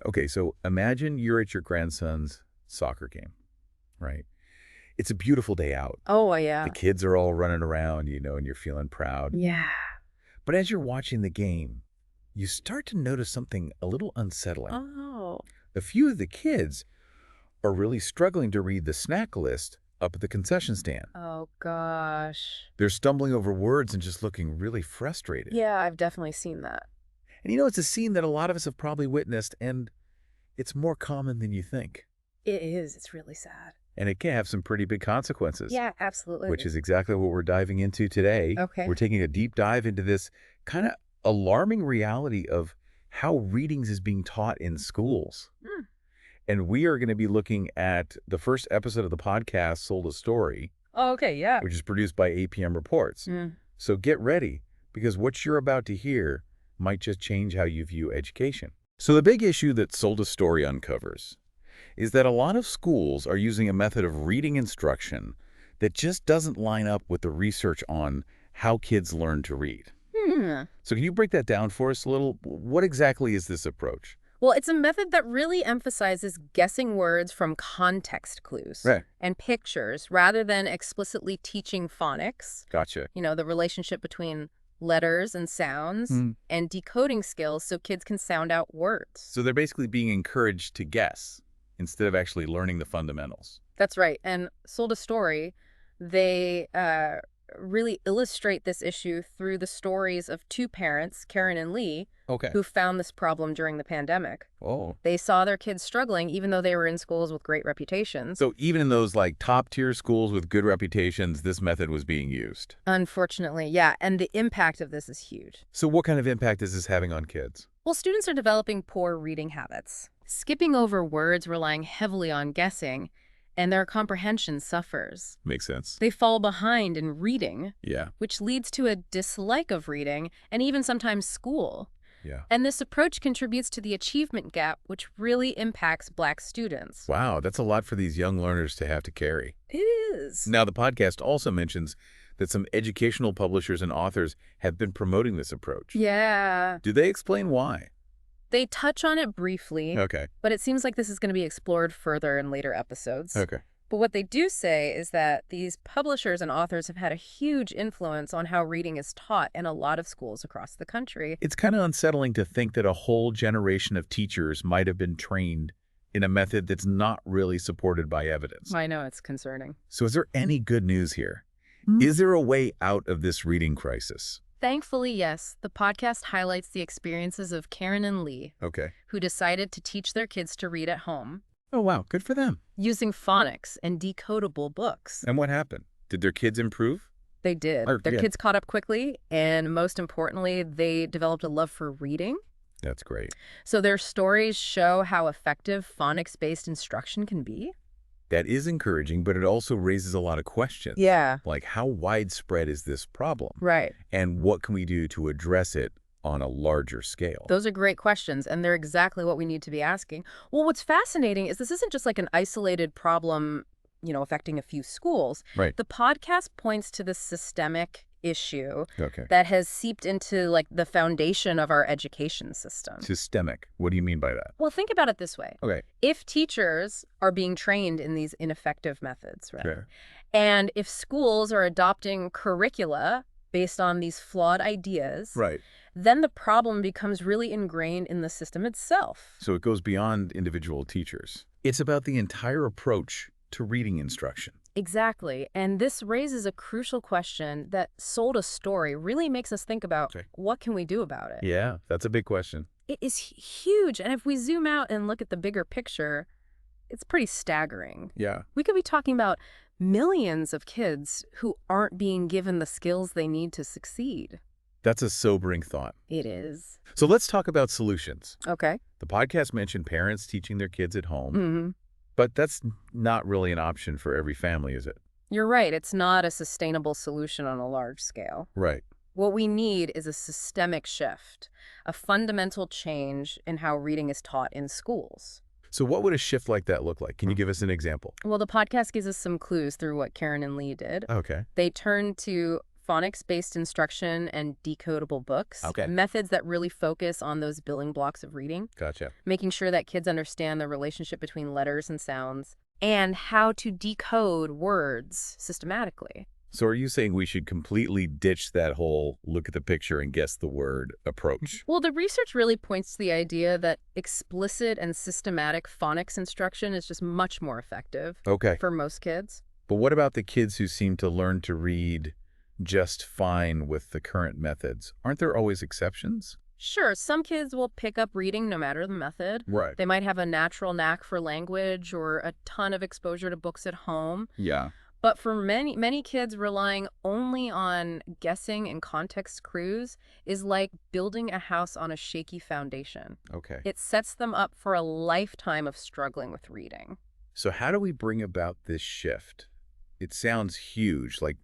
Okay, so imagine you're at your grandson's soccer game, right? It's a beautiful day out. Oh, The yeah. kids are all running around, and you're feeling proud. Yeah. But as you're watching the game, you start to notice something a little unsettling. Oh. A few of the kids are really struggling to read the snack list up at the concession stand. Oh, gosh. They're stumbling over words and just looking really frustrated. Yeah, I've definitely seen that. And it's a scene that a lot of us have probably witnessed, and it's more common than you think. It is. It's really sad. And it can have some pretty big consequences. Yeah, absolutely. Which is exactly what we're diving into today. Okay. We're taking a deep dive into this kind of alarming reality of how readings is being taught in schools. Mm. And we are going to be looking at the first episode of the podcast, Sold a Story, Oh, okay, yeah. which is produced by APM Reports. So get ready, because what you're about to hear might just change how you view education. So the big issue that Sold a Story uncovers is that a lot of schools are using a method of reading instruction that just doesn't line up with the research on how kids learn to read. So can you break that down for us a little? What exactly is this approach? Well, it's a method that really emphasizes guessing words from context clues Right. and pictures rather than explicitly teaching phonics. Gotcha. The relationship between letters and sounds and decoding skills so kids can sound out words. So they're basically being encouraged to guess instead of actually learning the fundamentals. That's right. And Sold a Story, they really illustrate this issue through the stories of two parents, Karen and Lee, Okay. who found this problem during the pandemic. Oh. They saw their kids struggling even though they were in schools with great reputations. So even in those top-tier schools with good reputations, this method was being used. Unfortunately, yeah. And the impact of this is huge. So what kind of impact is this having on kids? Well, students are developing poor reading habits, skipping over words, relying heavily on guessing, and their comprehension suffers. Makes sense. They fall behind in reading, Yeah. which leads to a dislike of reading and even sometimes school. Yeah. And this approach contributes to the achievement gap, which really impacts Black students. Wow, that's a lot for these young learners to have to carry. It is. Now, the podcast also mentions that some educational publishers and authors have been promoting this approach. Yeah. Do they explain why? They touch on it briefly, Okay. but it seems like this is going to be explored further in later episodes. Okay. But what they do say is that these publishers and authors have had a huge influence on how reading is taught in a lot of schools across the country. It's kind of unsettling to think that a whole generation of teachers might have been trained in a method that's not really supported by evidence. I know, it's concerning. So is there any good news here? Is there a way out of this reading crisis? Thankfully, yes. The podcast highlights the experiences of Karen and Lee, Okay. who decided to teach their kids to read at home Oh, wow. Good for them. using phonics and decodable books. And what happened? Did their kids improve? They did. Or- Their yeah. kids caught up quickly, and most importantly, they developed a love for reading. That's great. So their stories show how effective phonics-based instruction can be. That is encouraging, but it also raises a lot of questions. Yeah. Like, how widespread is this problem? Right. And what can we do to address it on a larger scale? Those are great questions, and they're exactly what we need to be asking. Well, what's fascinating is this isn't just like an isolated problem, affecting a few schools. Right. The podcast points to this systemic issue Okay. that has seeped into the foundation of our education system. Systemic. What do you mean by that? Well, think about it this way. Okay. If teachers are being trained in these ineffective methods, right? Sure. And if schools are adopting curricula based on these flawed ideas, Right. then the problem becomes really ingrained in the system itself. So it goes beyond individual teachers. It's about the entire approach to reading instruction. Exactly. And this raises a crucial question that Sold a Story really makes us think about what can we do about it? Yeah, that's a big question. It is huge. And if we zoom out and look at the bigger picture, it's pretty staggering. Yeah. We could be talking about millions of kids who aren't being given the skills they need to succeed. That's a sobering thought. It is. So let's talk about solutions. Okay. The podcast mentioned parents teaching their kids at home, Mm-hmm. but that's not really an option for every family, is it? You're right. It's not a sustainable solution on a large scale. Right. What we need is a systemic shift, a fundamental change in how reading is taught in schools. So what would a shift like that look like? Can you give us an example? Well, the podcast gives us some clues through what Karen and Lee did. Okay. They turned to phonics-based instruction and decodable books. Okay. Methods that really focus on those building blocks of reading, Gotcha. making sure that kids understand the relationship between letters and sounds, and how to decode words systematically. So are you saying we should completely ditch that whole look at the picture and guess the word approach? Well, the research really points to the idea that explicit and systematic phonics instruction is just much more effective Okay. for most kids. But what about the kids who seem to learn to read just fine with the current methods? Aren't there always exceptions? Sure, some kids will pick up reading no matter the method. Right. They might have a natural knack for language or a ton of exposure to books at home. Yeah. But for many kids, relying only on guessing and context clues is like building a house on a shaky foundation. Okay. It sets them up for a lifetime of struggling with reading. So how do we bring about this shift? It sounds huge, like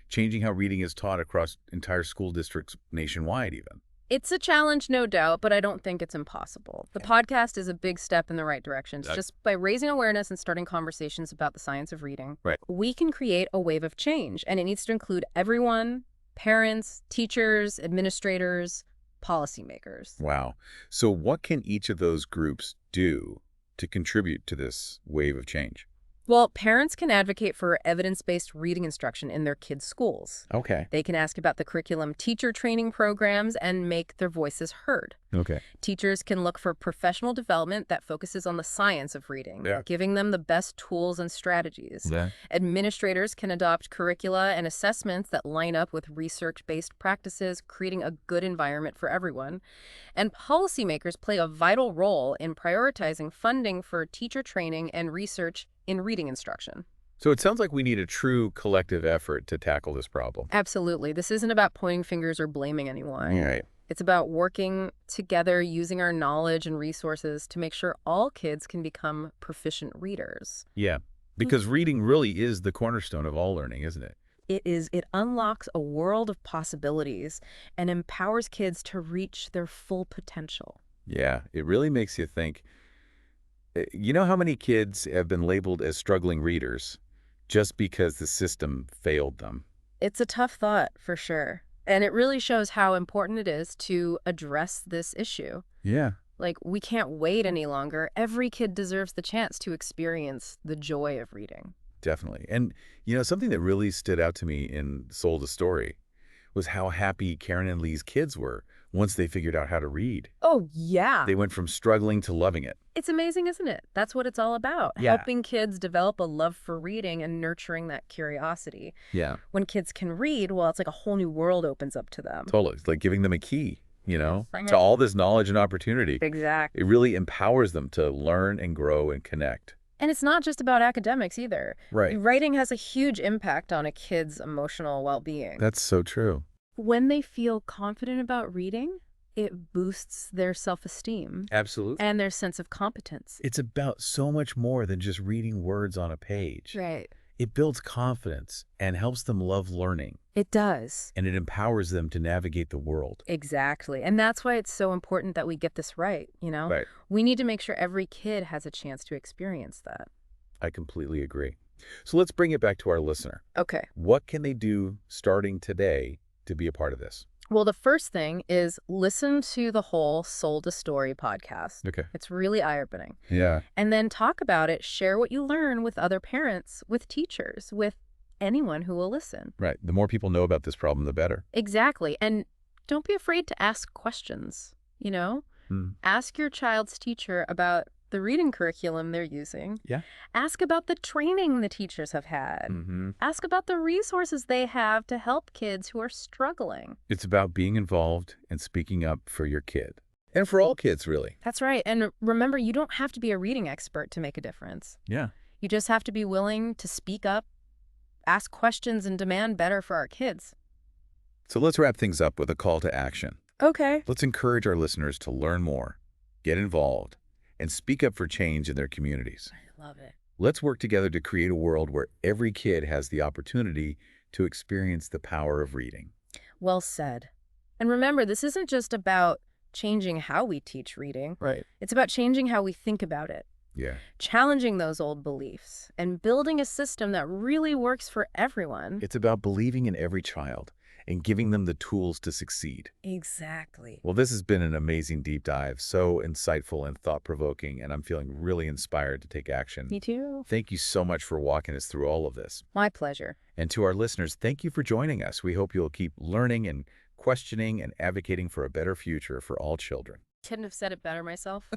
changing how reading is taught across entire school districts nationwide even. It's a challenge, no doubt, but I don't think it's impossible. The podcast is a big step in the right direction. Just by raising awareness and starting conversations about the science of reading, Right. we can create a wave of change, and it needs to include everyone: parents, teachers, administrators, policymakers. Wow. So what can each of those groups do to contribute to this wave of change? Well, parents can advocate for evidence-based reading instruction in their kids' schools. Okay. They can ask about the curriculum teacher training programs and make their voices heard. Okay. Teachers can look for professional development that focuses on the science of reading, giving them the best tools and strategies. Yeah. Administrators can adopt curricula and assessments that line up with research-based practices, creating a good environment for everyone. And policymakers play a vital role in prioritizing funding for teacher training and research in reading instruction. So it sounds like we need a true collective effort to tackle this problem. Absolutely. This isn't about pointing fingers or blaming anyone. All right. It's about working together, using our knowledge and resources to make sure all kids can become proficient readers. Yeah. Because reading really is the cornerstone of all learning, isn't it? It unlocks a world of possibilities and empowers kids to reach their full potential. Yeah. It really makes you think. You know how many kids have been labeled as struggling readers just because the system failed them? It's a tough thought, for sure. And it really shows how important it is to address this issue. Yeah. Like, we can't wait any longer. Every kid deserves the chance to experience the joy of reading. Definitely. And, something that really stood out to me in Sold a Story was how happy Karen and Lee's kids were once they figured out how to read. Oh, yeah. They went from struggling to loving it. It's amazing, isn't it? That's what it's all about. Yeah. Helping kids develop a love for reading and nurturing that curiosity. Yeah. When kids can read, well, it's like a whole new world opens up to them. Totally. It's like giving them a key, to all this knowledge and opportunity. Exactly. It really empowers them to learn and grow and connect. And it's not just about academics either. Right. Writing has a huge impact on a kid's emotional well-being. That's so true. When they feel confident about reading, it boosts their self-esteem Absolutely. and their sense of competence. It's about so much more than just reading words on a page. Right. It builds confidence and helps them love learning, It does. and it empowers them to navigate the world. Exactly. And that's why it's so important that we get this right, Right. We need to make sure every kid has a chance to experience that. I completely agree. So let's bring it back to our listener. Okay. What can they do starting today to be a part of this? Well, the first thing is listen to the whole Sold a Story podcast. Okay. It's really eye-opening. Yeah. And then talk about it, share what you learn with other parents, with teachers, with anyone who will listen. Right. The more people know about this problem, the better. Exactly. And don't be afraid to ask questions, Ask your child's teacher about the reading curriculum they're using. Yeah. Ask about the training the teachers have had. Mm-hmm. Ask about the resources they have to help kids who are struggling. It's about being involved and speaking up for your kid. And for all kids, really. That's right. And remember, you don't have to be a reading expert to make a difference. Yeah. You just have to be willing to speak up, ask questions, and demand better for our kids. So let's wrap things up with a call to action. Okay. Let's encourage our listeners to learn more, get involved, and speak up for change in their communities. I love it. Let's work together to create a world where every kid has the opportunity to experience the power of reading. Well said. And remember, this isn't just about changing how we teach reading. Right. It's about changing how we think about it, Yeah. challenging those old beliefs, and building a system that really works for everyone. It's about believing in every child and giving them the tools to succeed. Exactly. Well, this has been an amazing deep dive, so insightful and thought-provoking, and I'm feeling really inspired to take action. Me too. Thank you so much for walking us through all of this. My pleasure. And to our listeners, thank you for joining us. We hope you'll keep learning and questioning and advocating for a better future for all children. Couldn't have said it better myself.